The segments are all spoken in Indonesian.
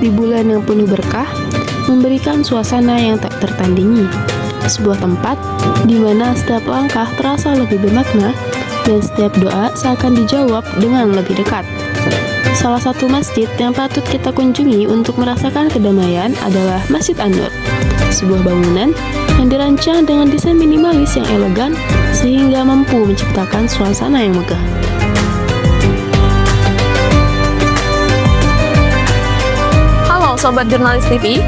di bulan yang penuh berkah, memberikan suasana yang tak tertandingi. Sebuah tempat di mana setiap langkah terasa lebih bermakna dan setiap doa seakan dijawab dengan lebih dekat. Salah satu masjid yang patut kita kunjungi untuk merasakan kedamaian adalah Masjid An-Nur, sebuah bangunan yang dirancang dengan desain minimalis yang elegan sehingga mampu menciptakan suasana yang megah. Halo Sobat Jurnalis TV,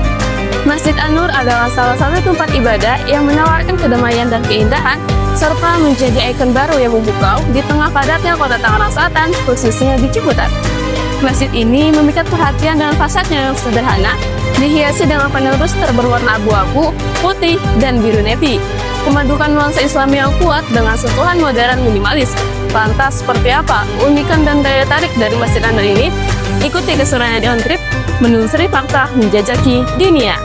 Masjid An-Nur adalah salah satu tempat ibadah yang menawarkan kedamaian dan keindahan serta menjadi ikon baru yang memukau di tengah padatnya kota Tangerang Selatan, khususnya di Ciputat. Masjid ini memikat perhatian dengan fasadnya yang sederhana, dihiasi dengan panel roster berwarna abu-abu, putih, dan biru navy. Memadukan nuansa Islami yang kuat dengan sentuhan modern minimalis. Lantas seperti apa unikan dan daya tarik dari Masjid An-Nur ini? Ikuti keseruannya di On Trip, menelusuri fakta menjajaki dunia.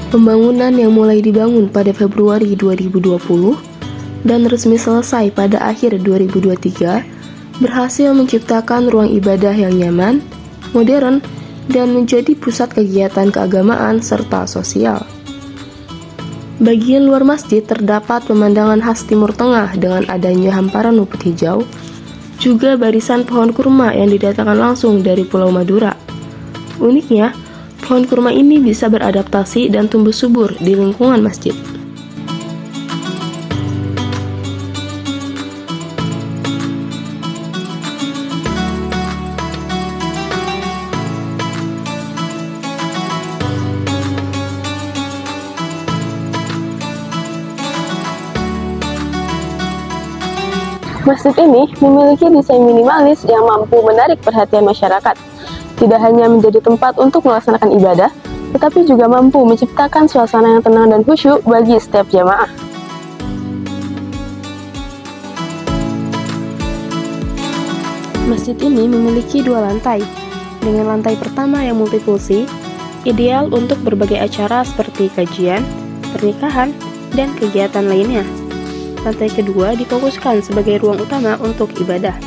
Pembangunan yang mulai dibangun pada Februari 2020 dan resmi selesai pada akhir 2023 berhasil menciptakan ruang ibadah yang nyaman, modern, dan menjadi pusat kegiatan keagamaan serta sosial. Bagian luar masjid terdapat pemandangan khas Timur Tengah dengan adanya hamparan rumput hijau, juga barisan pohon kurma yang didatangkan langsung dari Pulau Madura. Uniknya, pohon kurma ini bisa beradaptasi dan tumbuh subur di lingkungan masjid. Masjid ini memiliki desain minimalis yang mampu menarik perhatian masyarakat. Tidak hanya menjadi tempat untuk melaksanakan ibadah, tetapi juga mampu menciptakan suasana yang tenang dan khusyuk bagi setiap jamaah. Masjid ini memiliki 2 lantai, dengan lantai pertama yang multifungsi, ideal untuk berbagai acara seperti kajian, pernikahan, dan kegiatan lainnya. Lantai kedua difokuskan sebagai ruang utama untuk ibadah.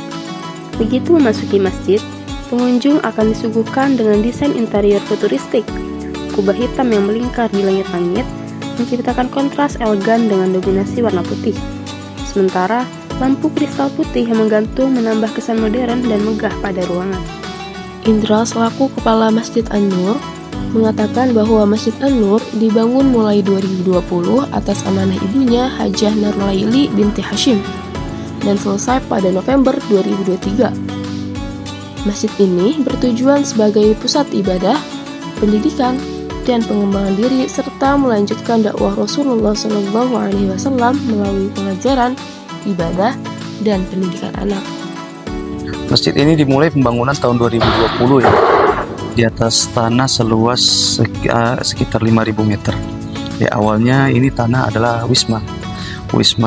Begitu memasuki masjid, pengunjung akan disuguhkan dengan desain interior futuristik. Kubah hitam yang melingkar di langit-langit menciptakan kontras elegan dengan dominasi warna putih. Sementara, lampu kristal putih yang menggantung menambah kesan modern dan megah pada ruangan. Indra selaku Kepala Masjid An-Nur mengatakan bahwa Masjid An-Nur dibangun mulai 2020 atas amanah ibunya Hajah Nurlaili binti Hashim dan selesai pada November 2023. Masjid ini bertujuan sebagai pusat ibadah, pendidikan, dan pengembangan diri serta melanjutkan dakwah Rasulullah SAW melalui pengajaran, ibadah, dan pendidikan anak. Masjid ini dimulai pembangunan tahun 2020 ya, di atas tanah seluas sekitar 5.000 meter. Ya, awalnya ini tanah adalah wisma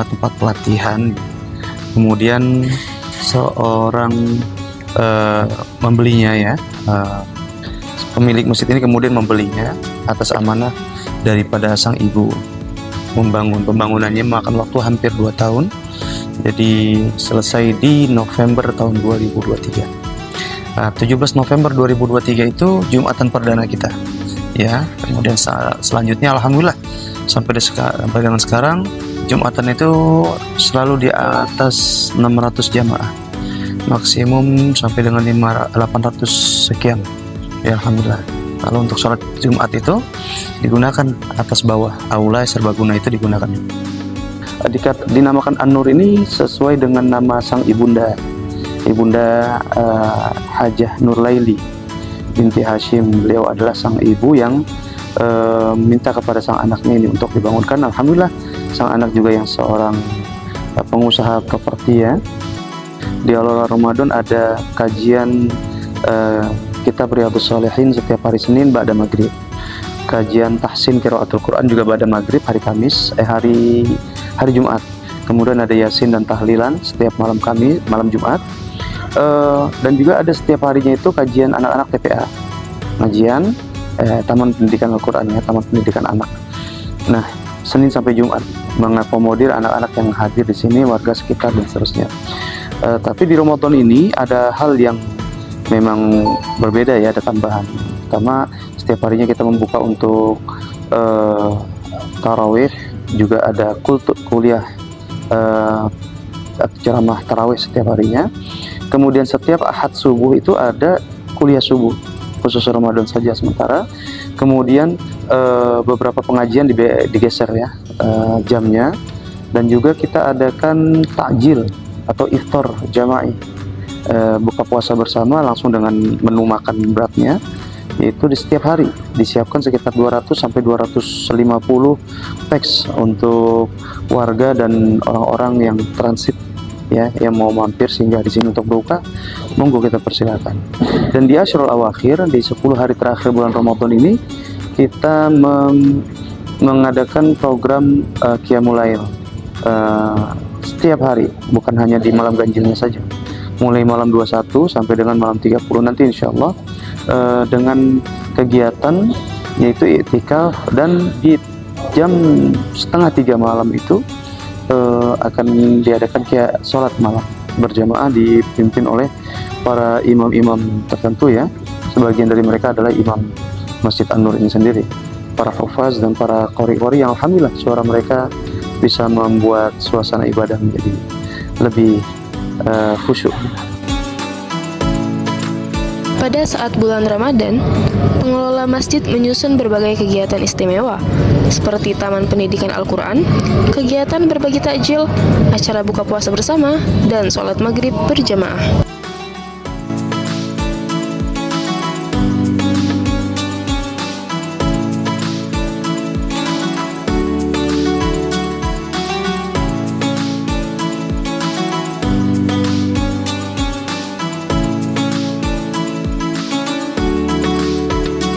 tempat pelatihan. Kemudian seorang membelinya ya, pemilik masjid ini kemudian membelinya atas amanah daripada sang ibu. Pembangunannya memakan waktu hampir 2 tahun, jadi selesai di November tahun 2023. 17 November 2023 itu Jumatan perdana kita ya. Kemudian selanjutnya alhamdulillah sampai dengan sekarang Jumatan itu selalu di atas 600 jamaah, maksimum sampai dengan 800 sekian ya, alhamdulillah. Kalau untuk sholat Jumat itu digunakan atas bawah, aula serbaguna itu digunakan. Dinamakan An-Nur ini sesuai dengan nama sang ibunda Hajah Nurlaili binti Hashim. Beliau adalah sang ibu yang minta kepada sang anaknya ini untuk dibangunkan. Alhamdulillah sang anak juga yang seorang pengusaha properti ya. Di awal Ramadan ada kajian kitab Riyadhus Shalihin setiap hari Senin ba'da maghrib. Kajian tahsin qiraatul Quran juga pada maghrib hari Kamis, hari Jumat. Kemudian ada yasin dan tahlilan setiap malam Jumat. Dan juga ada setiap harinya itu kajian anak-anak TPA, kajian Taman Pendidikan Al-Quran ya, Taman Pendidikan Anak. Nah, Senin sampai Jumat mengakomodir anak-anak yang hadir di sini, warga sekitar dan seterusnya. Tapi di Ramadan ini ada hal yang memang berbeda ya, ada tambahan. Pertama, setiap harinya kita membuka untuk tarawih, juga ada kuliah ceramah tarawih setiap harinya. Kemudian setiap Ahad subuh itu ada kuliah subuh khusus Ramadan saja sementara. Kemudian beberapa pengajian digeser ya jamnya, dan juga kita adakan takjil atau iftar jama'i, buka puasa bersama langsung dengan menu makan beratnya, yaitu di setiap hari disiapkan sekitar 200 sampai 250 peks untuk warga dan orang-orang yang transit ya, yang mau mampir singgah di sini untuk berbuka, monggo kita persilakan. Dan di Asyrul Awakhir, di 10 hari terakhir bulan Ramadan ini, kita mengadakan program Qiyamul Lail setiap hari, bukan hanya di malam ganjilnya saja, mulai malam 21 sampai dengan malam 30 nanti insya Allah, dengan kegiatan yaitu i'tikaf, dan di jam 2:30 malam itu akan diadakan kayak sholat malam berjamaah dipimpin oleh para imam-imam tertentu ya. Sebagian dari mereka adalah imam Masjid An-Nur ini sendiri, para hufaz dan para qori-qori yang alhamdulillah suara mereka bisa membuat suasana ibadah menjadi lebih khusyuk. Pada saat bulan Ramadan, pengelola masjid menyusun berbagai kegiatan istimewa, seperti Taman Pendidikan Al-Quran, kegiatan berbagi takjil, acara buka puasa bersama, dan sholat maghrib berjamaah.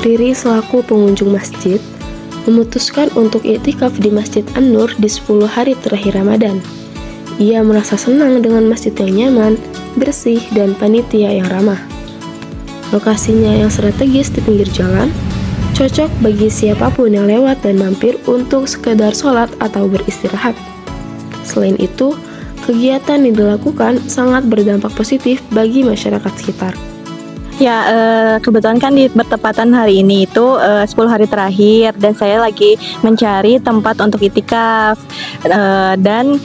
Riri selaku pengunjung masjid memutuskan untuk i'tikaf di Masjid An-Nur di 10 hari terakhir Ramadan. Ia merasa senang dengan masjid yang nyaman, bersih, dan panitia yang ramah. Lokasinya yang strategis di pinggir jalan, cocok bagi siapapun yang lewat dan mampir untuk sekedar sholat atau beristirahat. Selain itu, kegiatan yang dilakukan sangat berdampak positif bagi masyarakat sekitar. Ya, kebetulan kan bertepatan hari ini itu 10 hari terakhir, dan saya lagi mencari tempat untuk itikaf, dan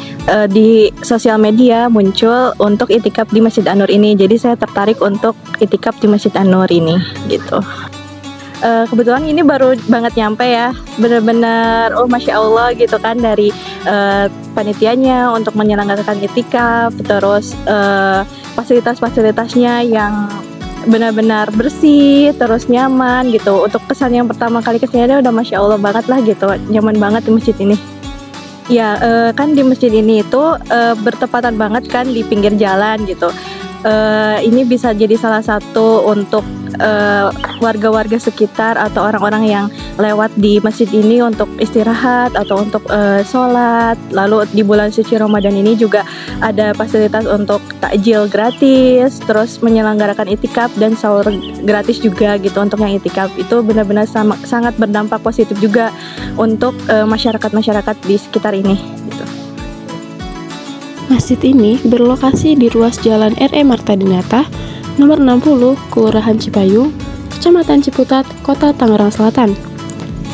di sosial media muncul untuk itikaf di Masjid An-Nur ini. Jadi saya tertarik untuk itikaf di Masjid An-Nur ini gitu. Kebetulan ini baru banget nyampe ya, benar-benar Masya Allah gitu kan, dari panitianya untuk menyelenggarakan itikaf, terus fasilitas-fasilitasnya yang benar-benar bersih, terus nyaman gitu. Untuk kesan yang pertama kali kesini udah Masya Allah banget lah gitu, nyaman banget di masjid ini. Ya, kan di masjid ini itu bertepatan banget kan di pinggir jalan gitu. Ini bisa jadi salah satu untuk warga-warga sekitar atau orang-orang yang lewat di masjid ini untuk istirahat atau untuk sholat. Lalu di bulan suci Ramadan ini juga ada fasilitas untuk takjil gratis, terus menyelenggarakan itikaf dan sahur gratis juga gitu untuk yang itikaf. Itu benar-benar sangat berdampak positif juga untuk masyarakat-masyarakat di sekitar ini gitu. Masjid ini berlokasi di ruas Jalan R.E. Marta Dinata, nomor 60, Kelurahan Cipayung, Kecamatan Ciputat, Kota Tangerang Selatan.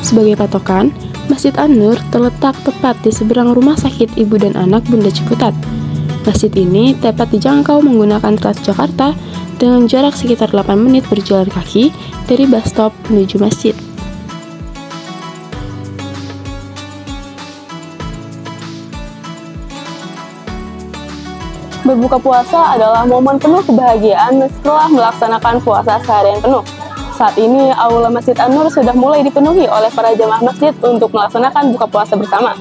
Sebagai patokan, Masjid An-Nur terletak tepat di seberang Rumah Sakit Ibu dan Anak Bunda Ciputat. Masjid ini dapat dijangkau menggunakan Transjakarta dengan jarak sekitar 8 menit berjalan kaki dari bus stop menuju masjid. Berbuka puasa adalah momen penuh kebahagiaan setelah melaksanakan puasa seharian penuh. Saat ini, aula Masjid An-Nur sudah mulai dipenuhi oleh para jamaah masjid untuk melaksanakan buka puasa bersama.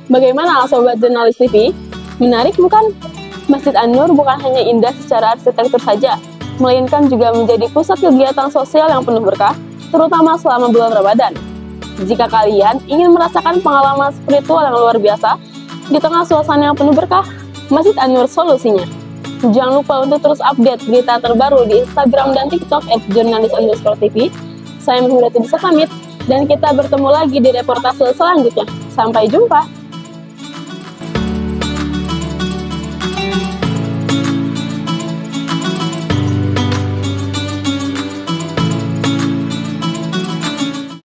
Bagaimana Sobat Jurnalis TV? Menarik bukan? Masjid An-Nur bukan hanya indah secara arsitektur saja, melainkan juga menjadi pusat kegiatan sosial yang penuh berkah, terutama selama bulan Ramadan. Jika kalian ingin merasakan pengalaman spiritual yang luar biasa di tengah suasana yang penuh berkah, Masjid An-Nur solusinya. Jangan lupa untuk terus update berita terbaru di Instagram dan TikTok @jurnalis_tv. Saya Mahmudati bisa pamit, dan kita bertemu lagi di reportase selanjutnya. Sampai jumpa!